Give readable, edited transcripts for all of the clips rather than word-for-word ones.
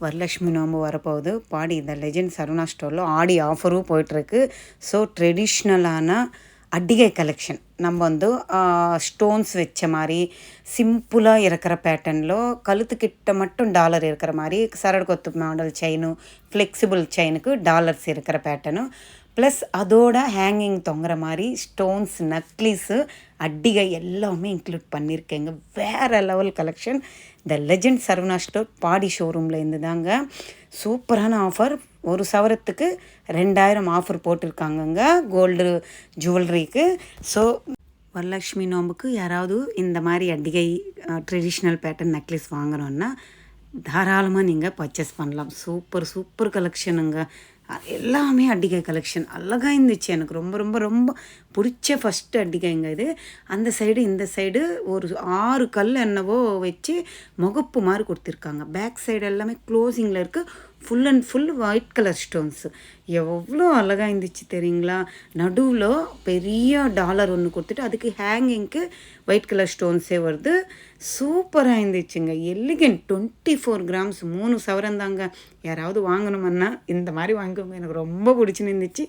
வரலட்சுமி நோம்பு வரப்போகுது. பாடி இந்த லெஜெண்ட் சரவணா ஸ்டோரில் ஆடி ஆஃபரும் போயிட்டுருக்கு. ஸோ ட்ரெடிஷ்னலான அட்டிகை கலெக்ஷன் நம்ம வந்து ஸ்டோன்ஸ் வச்ச மாதிரி சிம்பிளாக இருக்கிற பேட்டர்னில் கழுத்துக்கிட்ட மட்டும் டாலர் இருக்கிற மாதிரி சரடு கொத்து மாடல் செயினும் ஃப்ளெக்சிபிள் செயினுக்கு டாலர்ஸ் இருக்கிற பேட்டர்னும் ப்ளஸ் அதோட ஹேங்கிங் தொங்குற மாதிரி ஸ்டோன்ஸ் நக்லீஸு அட்டிகை எல்லாமே இன்க்ளூட் பண்ணியிருக்கேங்க. வேறு லெவல் கலெக்ஷன். இந்த லெஜெண்ட் சரவணா ஸ்டோர் பாடி ஷோரூமில் இருந்து தாங்க. சூப்பரான ஆஃபர். ஒரு சவரத்துக்கு 2000 ஆஃபர் போட்டிருக்காங்கங்க கோல்டு ஜுவல்லரிக்கு. ஸோ வரலட்சுமி நோம்புக்கு யாராவது இந்த மாதிரி அட்டிகை ட்ரெடிஷ்னல் பேட்டர்ன் நெக்லஸ் வாங்கணுன்னா தாராளமாக நீங்கள் பர்ச்சேஸ் பண்ணலாம். சூப்பர் கலெக்ஷனுங்க. எல்லாமே அட்டிகை கலெக்ஷன் அழகாக இருந்துச்சு. எனக்கு ரொம்ப ரொம்ப ரொம்ப பிடிச்ச ஃபஸ்ட்டு அட்டிகைங்க இது. அந்த சைடு இந்த சைடு ஒரு 6 கல் என்னவோ வச்சு முகப்பு மாதிரி கொடுத்துருக்காங்க. பேக் சைடு எல்லாமே க்ளோசிங்கில் இருக்குது. Full and full white colour stones. எவ்வளோ அழகாக இருந்துச்சு தெரியுங்களா. நடுவில் பெரிய டாலர் ஒன்று கொடுத்துட்டு அதுக்கு ஹேங்கிங்க்கு ஒயிட் கலர் ஸ்டோன்ஸே வருது. சூப்பராக இருந்துச்சுங்க. எலிகென்ட் 24 கிராம்ஸ் 3 சவரம் தாங்க. யாராவது வாங்கணுமன்னா இந்த மாதிரி வாங்கிக்கோங்க. எனக்கு ரொம்ப பிடிச்சின்னு இருந்துச்சு.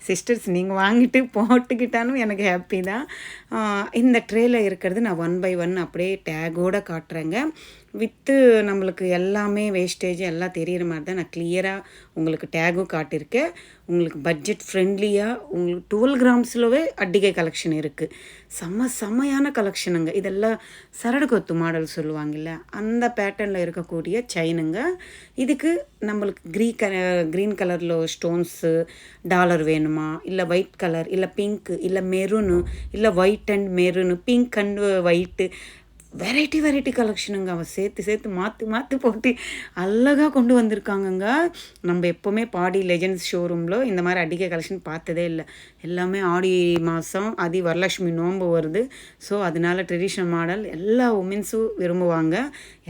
சிஸ்டர்ஸ் நீங்கள் வாங்கிட்டு போட்டுக்கிட்டாலும் எனக்கு ஹாப்பி தான். இந்த ட்ரேயில் இருக்கிறது நான் 1 by 1 அப்படியே டேகோடு காட்டுறேங்க. வித்து நம்மளுக்கு எல்லாமே வேஸ்டேஜ் எல்லாம் தெரிகிற மாதிரி தான் நான் கிளியராக உங்களுக்கு டேகும் காட்டியிருக்கேன். உங்களுக்கு பட்ஜெட் ஃப்ரெண்ட்லியாக உங்களுக்கு 12 கிராம்ஸ்லவே அட்டிகை கலெக்ஷன் இருக்குது. செம்மையான கலெக்ஷனுங்க. இதெல்லாம் சரடு கொத்து மாடல் சொல்லுவாங்கல்ல, அந்த பேட்டர்னில் இருக்கக்கூடிய செயினுங்க. இதுக்கு நம்மளுக்கு க்ரீன் கலரில் ஸ்டோன்ஸு டாலர் வேணுமா, இல்லை ஒயிட் கலர், இல்லை பிங்க்கு, இல்லை மெரூனு, இல்லை white and maroon, pink and white, variety கலெக்ஷனுங்க. அவன் சேர்த்து மாற்றி போட்டு அழகாக கொண்டு வந்திருக்காங்கங்க. நம்ம எப்போவுமே பாடி லெஜெண்ட்ஸ் ஷோரூமில் இந்த மாதிரி அட்டிகை கலெக்ஷன் பார்த்ததே இல்லை. எல்லாமே ஆடி மாதம் வரலட்சுமி நோன்பு வருது. ஸோ அதனால ட்ரெடிஷ்னல் மாடல் எல்லா உமன்ஸும் விரும்புவாங்க.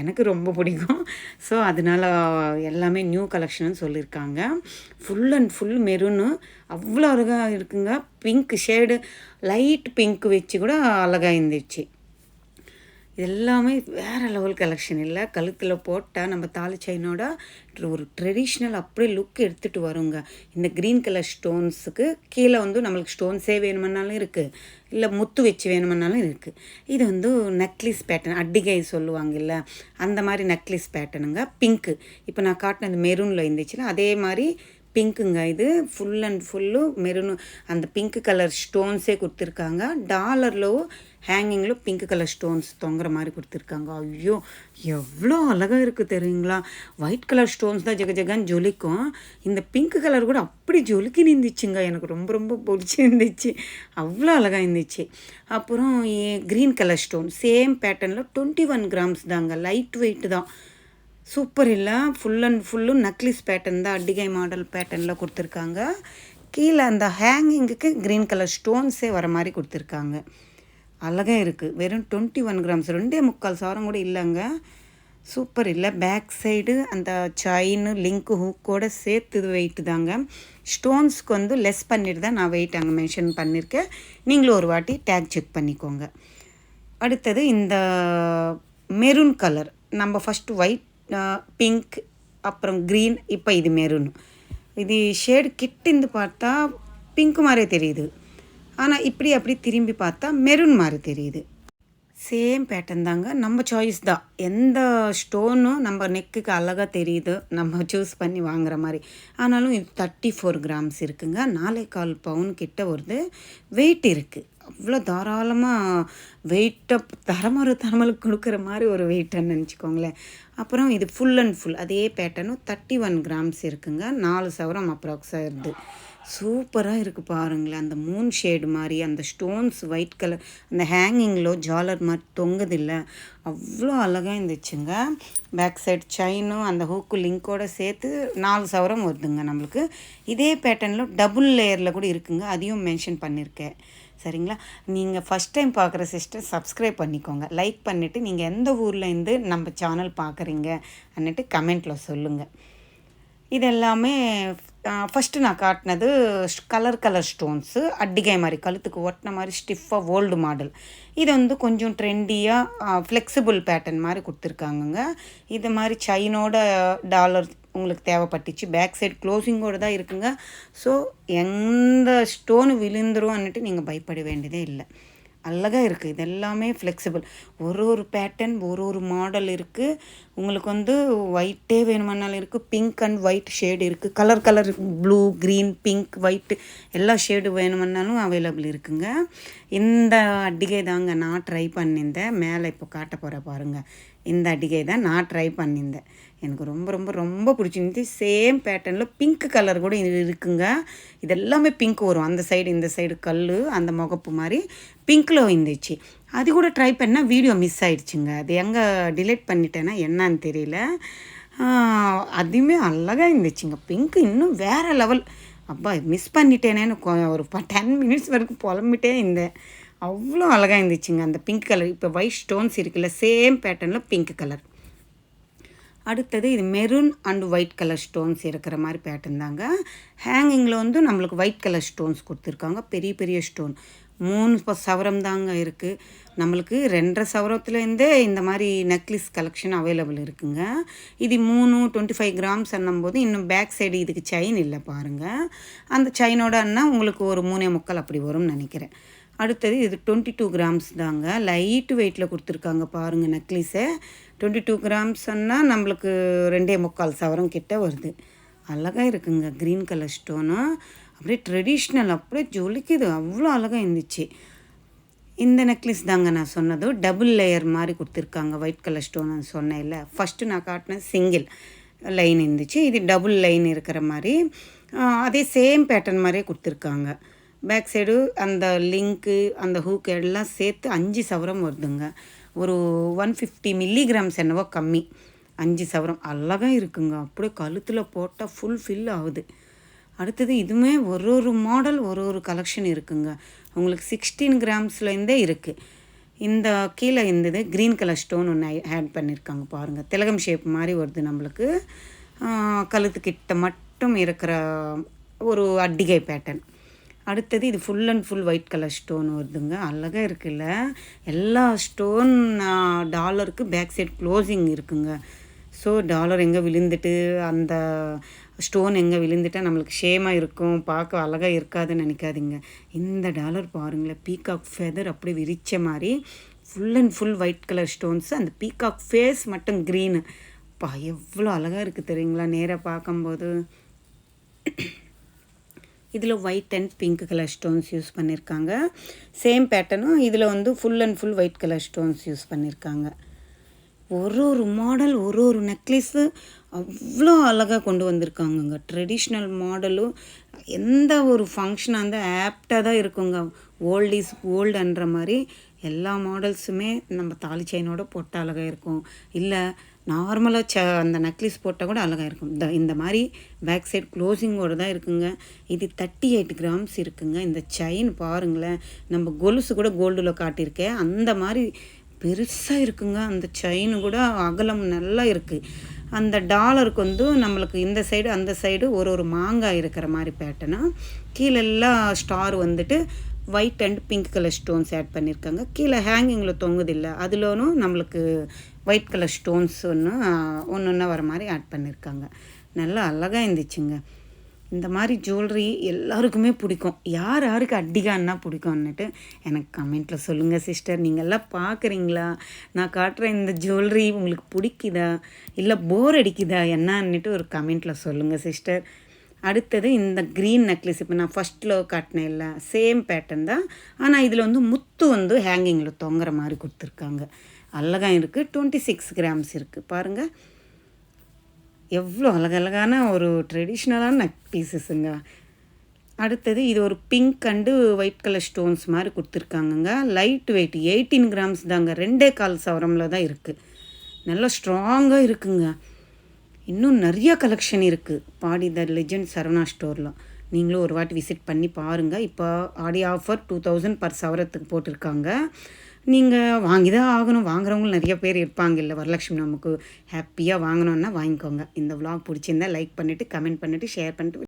எனக்கு ரொம்ப பிடிக்கும். ஸோ அதனால் எல்லாமே நியூ கலெக்ஷன் சொல்லியிருக்காங்க. ஃபுல் அண்ட் ஃபுல் மெரூனு அவ்வளோ அழகாக இருக்குங்க. பிங்க் ஷேடு லைட் பிங்க் வச்சு கூட அழகாக இருந்துச்சு. எல்லாமே வேறு லெவல் கலெக்ஷன். இல்லை கழுத்தில் போட்டால் நம்ம தாலி செயினோட ஒரு ட்ரெடிஷ்னல் அப்படியே லுக் எடுத்துகிட்டு வருங்க. இந்த க்ரீன் கலர் ஸ்டோன்ஸுக்கு கீழே வந்து நம்மளுக்கு ஸ்டோன்ஸே வேணுமன்னாலும் இருக்குது, இல்லை முத்து வச்சு வேணுமன்னாலும் இருக்குது. இது வந்து நெக்லஸ் பேட்டர்ன் அட்டிகை சொல்லுவாங்கல்ல, அந்த மாதிரி நெக்லஸ் பேட்டர்னுங்க. பிங்க்கு இப்போ நான் காட்டினது மெரூனில் இருந்துச்சுன்னா அதே மாதிரி பிங்க்குங்க. இது ஃபுல் அண்ட் ஃபுல்லு மெரூனு அந்த பிங்க் கலர் ஸ்டோன்ஸே கொடுத்துருக்காங்க. டாலரில் ஹேங்கிங்கில் பிங்க் கலர் ஸ்டோன்ஸ் தொங்குற மாதிரி கொடுத்துருக்காங்க. ஐயோ எவ்வளோ அழகாக இருக்குது தெரியுங்களா. ஒயிட் கலர் ஸ்டோன்ஸ் தான் ஜெகன்னு ஜொலிக்கும். இந்த பிங்க் கலர் கூட அப்படி ஜொலிக்கி நின்றுச்சுங்க. எனக்கு ரொம்ப ரொம்ப பிடிச்சிருந்துச்சு. அவ்வளோ அழகாக இருந்துச்சு. அப்புறம் க்ரீன் கலர் ஸ்டோன் சேம் பேட்டர்னில் 21 கிராம்ஸ் தாங்க. லைட் வெயிட் தான். சூப்பர் இல்லை. ஃபுல் அண்ட் ஃபுல்லும் நக்லிஸ் பேட்டர்ன் தான். அட்டிகை மாடல் பேட்டர்னில் கொடுத்துருக்காங்க. கீழே அந்த ஹேங்கிங்குக்கு க்ரீன் கலர் ஸ்டோன்ஸே வர மாதிரி கொடுத்துருக்காங்க. அழகாக இருக்குது. வெறும் 21 கிராம்ஸ் 2.25 சவரம் கூட இல்லைங்க. சூப்பர் இல்லை. பேக் சைடு அந்த செயின்னு லிங்க்கு ஹூக்கோடு சேர்த்து வெயிட்டு தாங்க. ஸ்டோன்ஸ்க்கு வந்து லெஸ் பண்ணிட்டு தான் நான் வெயிட் அங்கே மென்ஷன் பண்ணியிருக்கேன். நீங்களும் ஒரு வாட்டி டேக் செக் பண்ணிக்கோங்க. அடுத்தது இந்த மெரூன் கலர். நம்ம ஃபஸ்ட்டு ஒயிட், பிங்க், அப்புறம் க்ரீன், இப்போ இது மெரூன். இது ஷேடு கிட்டிந்து பார்த்தா பிங்க் மாதிரியே தெரியுது. ஆனால் அப்படி திரும்பி பார்த்தா மெரூன் மாதிரி தெரியுது. சேம் பேட்டர்ன் தாங்க. நம்ம சாய்ஸ் தான். எந்த ஸ்டோனும் நம்ம நெக்குக்கு அழகாக தெரியுது, நம்ம சூஸ் பண்ணி வாங்குற மாதிரி. ஆனாலும் இது 34 கிராம்ஸ் இருக்குங்க. 4.25 பவுன் கிட்ட வருது. வெயிட் இருக்குது. அவ்வளோ தாராளமாக வெயிட்டை தரமலுக்கு கொடுக்குற மாதிரி ஒரு வெயிட்டுன்னு நினச்சிக்கோங்களேன். அப்புறம் இது ஃபுல் அண்ட் ஃபுல் அதே பேட்டர்னும் 31 கிராம்ஸ் இருக்குங்க. 4 சவரம் அப்ராக்ஸாக இருக்குது. சூப்பராக இருக்குது பாருங்களேன். அந்த மூன் ஷேடு மாதிரி அந்த ஸ்டோன்ஸ் ஒயிட் கலர் அந்த ஹேங்கிங்கில் ஜாலர் மாதிரி தொங்குதில்லை, அவ்வளோ அழகாக இருந்துச்சுங்க. பேக் சைடு செயினும் அந்த ஹூக்கு லிங்கோடு சேர்த்து 4 சவரம் வருதுங்க நம்மளுக்கு. இதே பேட்டர்னில் டபுள் லேயரில் கூட இருக்குங்க. அதையும் மென்ஷன் பண்ணியிருக்கேன். சரிங்களா. நீங்கள் ஃபஸ்ட் டைம் பார்க்குற சிஸ்டர் சப்ஸ்கிரைப் பண்ணிக்கோங்க. லைக் பண்ணிவிட்டு நீங்கள் எந்த ஊரில் இருந்து நம்ம சேனல் பார்க்குறீங்க அன்னிட்டு கமெண்ட்டில் சொல்லுங்கள். இது எல்லாமே ஃபஸ்ட்டு நான் காட்டினது கலர் ஸ்டோன்ஸு அட்டிகை மாதிரி கழுத்துக்கு ஒட்டின மாதிரி ஸ்டிஃபாக ஓல்டு மாடல். இது வந்து கொஞ்சம் ட்ரெண்டியாக ஃப்ளெக்சிபிள் பேட்டர்ன் மாதிரி கொடுத்துருக்காங்கங்க. இது மாதிரி செயினோட டாலர் உங்களுக்கு தேவைப்பட்டுச்சு. பேக் சைடு க்ளோசிங்கோடு தான் இருக்குங்க. ஸோ எந்த ஸ்டோனு விழுந்துரும்னுட்டு நீங்கள் பயப்பட வேண்டியதே இல்லை. அழகாக இருக்குது. இது எல்லாமே ஃப்ளெக்சிபிள். ஒரு பேட்டர்ன் ஒரு மாடல் இருக்குது. உங்களுக்கு வந்து ஒயிட்டே வேணுமானாலும் இருக்குது. பிங்க் அண்ட் ஒயிட் ஷேடு இருக்குது. Colour blue, green, pink, white எல்லா ஷேடு வேணுமானாலும் அவைலபிள் இருக்குங்க. இந்த அட்டிகை தாங்க நான் ட்ரை பண்ணியிருந்தேன். மேலே இப்போ காட்ட போகிற பாருங்கள். இந்த அட்டிகை தான் நான் ட்ரை பண்ணியிருந்தேன். எனக்கு ரொம்ப பிடிச்சிருந்துச்சு. சேம் பேட்டர்னில் பிங்க் கலர் கூட இருக்குங்க. இது எல்லாமே பிங்க் வரும். அந்த சைடு இந்த சைடு கல் அந்த முகப்பு மாதிரி பிங்க்கில் இருந்துச்சு. அது கூட ட்ரை பண்ணால் வீடியோ மிஸ் ஆகிடுச்சுங்க. அது எங்கே டிலீட் பண்ணிட்டேன்னா என்னன்னு தெரியல. அதுவுமே அழகாக இருந்துச்சுங்க. பிங்க் இன்னும் வேறு லெவல். அப்பா மிஸ் பண்ணிட்டேனேன்னு ஒரு 10 மினிட்ஸ் வரைக்கும் புலம்பிட்டே இருந்தேன். அவ்வளோ அழகாக இருந்துச்சுங்க அந்த பிங்க் கலர். இப்போ ஒயிட் ஸ்டோன்ஸ் இருக்குல்ல, சேம் பேட்டர்னில் பிங்க் கலர். அடுத்தது இது maroon and white colour stones இருக்கிற மாதிரி பேட்டர்ன் தாங்க. ஹேங்கிங்கில் வந்து நம்மளுக்கு ஒயிட் கலர் ஸ்டோன்ஸ் கொடுத்துருக்காங்க. பெரிய ஸ்டோன் 3 சவரம் தாங்க இருக்குது. நம்மளுக்கு 2.5 சவரத்துலேருந்தே இந்த மாதிரி நெக்லஸ் கலெக்ஷன் அவைலபிள் இருக்குங்க. இது 25 கிராம்ஸ் போது இன்னும் பேக் சைடு இதுக்கு செயின் இல்லை பாருங்கள். அந்த செயினோட உங்களுக்கு ஒரு 3.25 அப்படி வரும்னு நினைக்கிறேன். அடுத்தது இது 22 கிராம்ஸ் தாங்க. லைட்டு வெயிட்டில் கொடுத்துருக்காங்க பாருங்கள். நெக்லஸை 22 கிராம்ஸ்னால் நம்மளுக்கு 2.25 சவரம் கிட்ட வருது. அழகாக இருக்குங்க. க்ரீன் கலர் ஸ்டோனு அப்படியே ட்ரெடிஷ்னல், அப்படியே ஜொலிக்குது. அவ்வளோ அழகாக இருந்துச்சு. இந்த நெக்லஸ் தாங்க நான் சொன்னது. டபுள் லேயர் மாதிரி கொடுத்துருக்காங்க. ஒயிட் கலர் ஸ்டோன்னு சொன்னேன் இல்லை. ஃபஸ்ட்டு நான் காட்டினேன் சிங்கிள் லைன் இருந்துச்சு. இது டபுள் லைன் இருக்கிற மாதிரி அதே சேம் பேட்டர்ன் மாதிரியே கொடுத்துருக்காங்க. பேக் சைடு அந்த லிங்க்கு அந்த ஹூக் எல்லாம் சேர்த்து 5 சவரம் வருதுங்க. ஒரு 150 மில்லிகிராம்ஸ் என்னவோ கம்மி. 5 சவரம் அழகாக இருக்குங்க. அப்படியே கழுத்தில் போட்டால் ஃபுல் ஃபில் ஆகுது. அடுத்தது இதுவுமே ஒரு மாடல் ஒரு கலெக்ஷன் இருக்குங்க. உங்களுக்கு 16 கிராம்ஸ்லேருந்தே இருக்குது. இந்த கீழே இருந்தது க்ரீன் கலர் ஸ்டோன் ஒன்று ஆட் பண்ணியிருக்காங்க பாருங்கள். திலகம் ஷேப் மாதிரி வருது நம்மளுக்கு. கழுத்துக்கிட்ட மட்டும் இருக்கிற ஒரு அட்டிகை பேட்டர்ன். அடுத்தது இது full and full white colour stone வருதுங்க. அழகாக இருக்குல்ல. எல்லா ஸ்டோன் டாலருக்கு பேக் சைட் க்ளோசிங் இருக்குங்க. ஸோ டாலர் எங்கே விழுந்துட்டு அந்த ஸ்டோன் எங்கே விழுந்துட்டால் நம்மளுக்கு ஷேமாக இருக்கும், பார்க்க அழகாக இருக்காதுன்னு நினைக்காதீங்க. இந்த டாலர் பாருங்களேன், பீகாக் ஃபெதர் அப்படியே விரித்த மாதிரி full and full white colour stones. அந்த பீகாக் ஃபேஸ் மட்டும் க்ரீனு. எவ்வளோ அழகாக இருக்குது தெரியுங்களா நேராக பார்க்கும்போது. இதில் white and pink colour stones use பண்ணியிருக்காங்க. சேம் பேட்டர்னும் இதில் வந்து full and full white colour stones use பண்ணியிருக்காங்க. ஒரு மாடல் ஒரு நெக்லஸ்ஸு அவ்வளோ அழகாக கொண்டு வந்திருக்காங்கங்க. ட்ரெடிஷ்னல் மாடலும் எந்த ஒரு ஃபங்க்ஷனாக இருந்தால் ஆப்டாக தான் இருக்குங்க. ஓல்ட் இஸ் கோல்டுன்ற மாதிரி எல்லா மாடல்ஸுமே நம்ம தாலி செயினோட போட்டால் அழகாக இருக்கும். இல்லை நார்மலாக அந்த நெக்லஸ் போட்டால் கூட அழகாக இருக்கும். இந்த மாதிரி பேக் சைட் க்ளோசிங்கோடு தான் இருக்குங்க. இது 38 கிராம்ஸ் இருக்குங்க. இந்த செயின் பாருங்களேன், நம்ம கொலுசு கூட கோல்டில் காட்டியிருக்கேன் அந்த மாதிரி பெருசாக இருக்குங்க. அந்த செயின் கூட அகலம் நல்லா இருக்குது. அந்த டாலருக்கு வந்து நம்மளுக்கு இந்த சைடு அந்த சைடு ஒரு மாங்காய் இருக்கிற மாதிரி பேட்டர்னா. கீழெல்லாம் ஸ்டார் வந்துட்டு white and pink colour stones add பண்ணியிருக்காங்க. கீழே ஹேங்கிங்கில் தொங்குதில்லை, அதிலும் நம்மளுக்கு ஒயிட் கலர் ஸ்டோன்ஸ் ஒன்று வர மாதிரி ஆட் பண்ணியிருக்காங்க. நல்லா அழகாக இருந்துச்சுங்க. இந்த மாதிரி ஜுவல்லரி எல்லாருக்குமே பிடிக்கும். யாருக்கு அட்டிகான்னா பிடிக்கும்னுட்டு எனக்கு கமெண்ட்டில் சொல்லுங்கள் சிஸ்டர். நீங்கள் எல்லாம் பார்க்குறீங்களா? நான் காட்டுற இந்த ஜுவல்லரி உங்களுக்கு பிடிக்குதா இல்லை போர் அடிக்குதா என்னன்னுட்டு ஒரு கமெண்ட்டில் சொல்லுங்கள் சிஸ்டர். அடுத்தது இந்த க்ரீன் நெக்லஸ் இப்போ நான் ஃபஸ்ட்டில் காட்டினேன் இல்லை, சேம் பேட்டர்ன் தான். ஆனால் இதில் வந்து முத்து வந்து ஹேங்கிங்கில் தொங்குற மாதிரி கொடுத்துருக்காங்க. அழகாக இருக்குது. 26 கிராம்ஸ் இருக்குது பாருங்கள். எவ்வளோ அழகழகான ஒரு ட்ரெடிஷ்னலான நெக் பீசஸுங்க. அடுத்தது இது ஒரு pink and white colour stones மாதிரி கொடுத்துருக்காங்கங்க. லைட் வெயிட் 18 கிராம்ஸ் தாங்க. 2.25 சவரமில் தான் இருக்குது. நல்லா ஸ்ட்ராங்காக இருக்குங்க. இன்னும் நிறைய கலெக்ஷன் இருக்குது பாடி த லெஜண்ட் சரவணா ஸ்டோரில். நீங்களும் ஒரு வாட்டி விசிட் பண்ணி பாருங்கள். இப்போ ஆடி ஆஃபர் 2000 பர் சவரத்துக்கு போட்டிருக்காங்க. நீங்கள் வாங்கி தான் ஆகணும். வாங்குறவங்களும் நிறைய பேர் இருப்பாங்கல்ல. வரலட்சுமி நமக்கு ஹாப்பியாக வாங்கணுன்னா வாங்கிக்கோங்க. இந்த vlog பிடிச்சிருந்தா லைக் பண்ணிவிட்டு, கமெண்ட் பண்ணிவிட்டு, ஷேர் பண்ணிட்டு